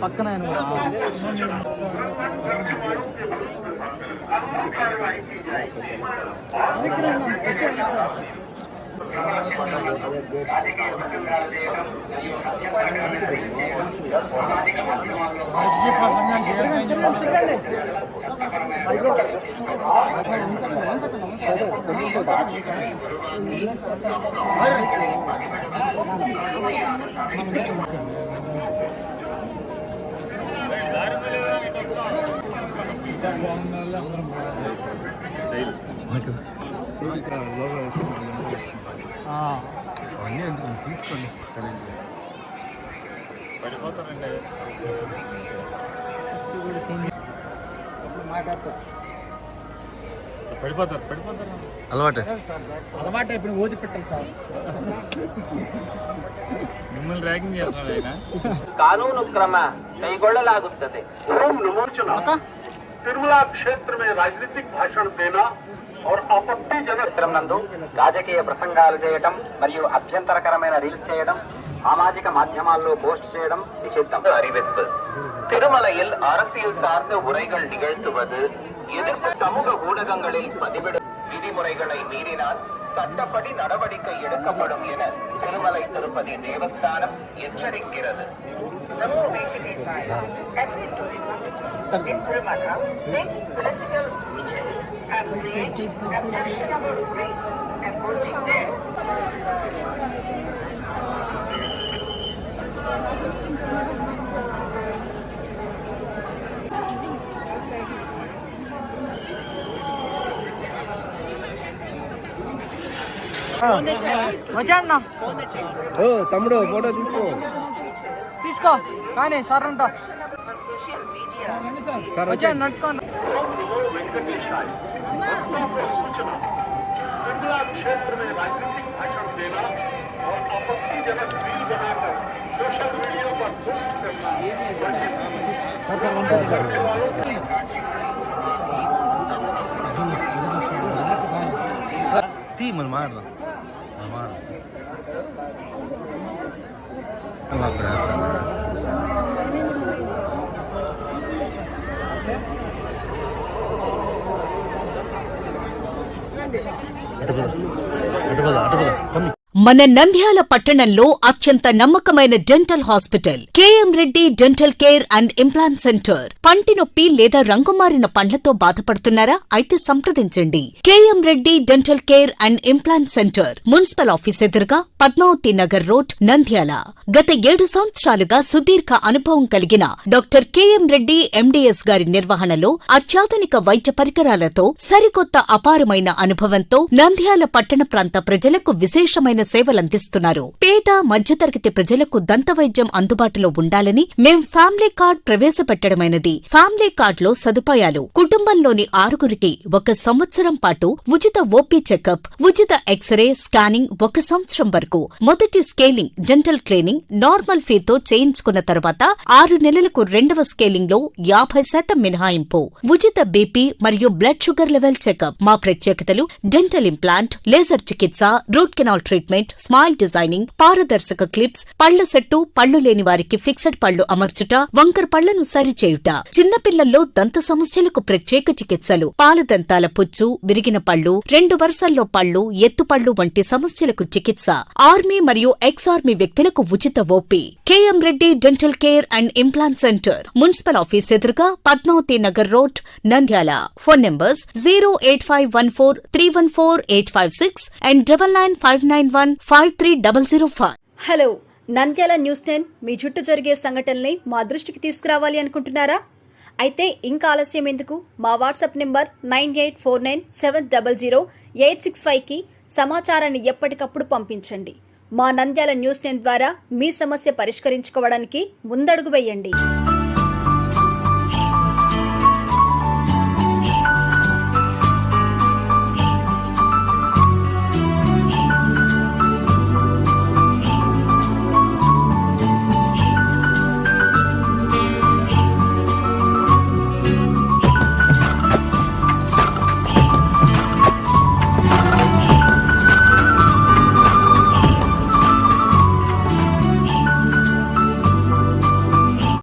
పక్కన ఆయన అవన్నీ ఎందుకు తీసుకోండి సరే పడిపోతారండి పడిపోతారు అలవాటు ఇప్పుడు ఓది పెట్టాలి సార్ మిమ్మల్ని ర్యాగింగ్ చేస్తున్నాడు ఆయన कानून क्रम कईगొಳ್ಳలాಗುತ್ತದೆ तिरुमला क्षेत्र में राजनीतिक भाषण देना और आपत्तिजनक నందు రాజకీయ ప్రసంగాలు చేయడం మరియు అభ్యంతరకరమైన రీల్స్ చేయడం సామాజిక మాధ్యమాల్లో పోస్ట్ చేయడం నిషిద్ధం. அறிவிப்பு திருமலையில் அரசியல் சார்ந்த உரைகள் நிகழ்த்துவது எதிர்ப்பு சமூக ஊடகங்களில் பதிவிடும் விதிமுறைகளை மீறினால் சட்டப்படி நடவடிக்கை எடுக்கப்படும் என திருமலை திருப்பதி தேவஸ்தானம் எச்சரிக்கிறது. వచ్చాడన్నా తమ్ముడు ఫోటో తీసుకో కానీ సార్ అంట వచ్చాడు నడుచుకోండి. तिरुमला क्षेत्र में राजनीतिक भाषण देना और आपत्तिजनक रील बनाकर सोशल मीडिया पर पोस्ट करना మనం మాడదాం మన నంద్యాల పట్టణంలో అత్యంత నమ్మకమైన dental hospital KM Reddy dental care and implant centre. పంటి నొప్పి లేదా రంగుమారిన పండ్లతో బాధపడుతున్నారా? అయితే సంప్రదించండి. KM Reddy dental care and implant centre, municipal office ఎదురుగా, పద్మావతి నగర్ రోడ్, నంద్యాల. గత 7 సంవత్సరాలుగా సుదీర్ఘ అనుభవం కలిగిన డాక్టర్ కేఎం రెడ్డి ఎండీఎస్ గారి నిర్వహణలో అత్యాధునిక వైద్య పరికరాలతో సరికొత్త అపారమైన అనుభవంతో నంద్యాల పట్టణ ప్రాంత ప్రజలకు విశేషమైన సేవలందిస్తున్నారు. పేద మధ్యతరగతి ప్రజలకు దంతవైద్యం అందుబాటులో ఉండాలని మేం ఫ్యామిలీ కార్డ్ ప్రవేశపెట్టడమైనది. ఫ్యామిలీ కార్డ్ లో సదుపాయాలు: కుటుంబంలోని 6గురికి 1 సంవత్సరం పాటు ఉచిత ఓపీ చెకప్, ఉచిత ఎక్స్రే స్కానింగ్ 1 సంవత్సరం వరకు, మొదటి స్కేలింగ్ డెంటల్ క్లీనింగ్ నార్మల్ ఫీతో చేయించుకున్న తర్వాత 6 నెలలకు 2వ స్కేలింగ్ లో 50% మినహాయింపు, ఉచిత బీపీ మరియు బ్లడ్ షుగర్ లెవెల్ చెకప్. మా ప్రత్యేకతలు: డెంటల్ ఇంప్లాంట్, లేజర్ చికిత్స, root canal treatment, smile designing, పారదర్శక క్లిప్స్, పళ్ల సెట్టు, పళ్లు లేని వారికి ఫిక్సెడ్ పళ్లు అమర్చుట, వంకర పళ్లను సరిచేయుట, చిన్నపిల్లల్లో దంత సమస్యలకు ప్రత్యేక చికిత్సలు, పాలదంతాల పుచ్చు, విరిగిన పళ్లు, 2 వరుసల్లో పళ్లు, ఎత్తుపళ్లు వంటి సమస్యలకు చికిత్స, ఆర్మీ మరియు ఎక్స్ ఆర్మీ వ్యక్తులకు ఉచిత OP. K M Reddy dental care and implant centre, municipal office ఎదురుగా, Padmavati Nagar road, Nandyal. Phone numbers 08514314856 and 9959153005. Hello, Nandyal news 10 మీ చుట్టూ జరిగే సంఘటనల్ని మా దృష్టికి తీసుకురావాలి అనుకుంటున్నారా? అయితే ఇంకా ఆలస్యం ఎందుకు? మా వాట్సాప్ నెంబర్ 9849700865కి సమాచారాన్ని ఎప్పటికప్పుడు పంపించండి. మా నంద్యాల న్యూస్ 10 ద్వారా మీ సమస్య పరిష్కరించుకోవడానికి ముందడుగు వేయండి.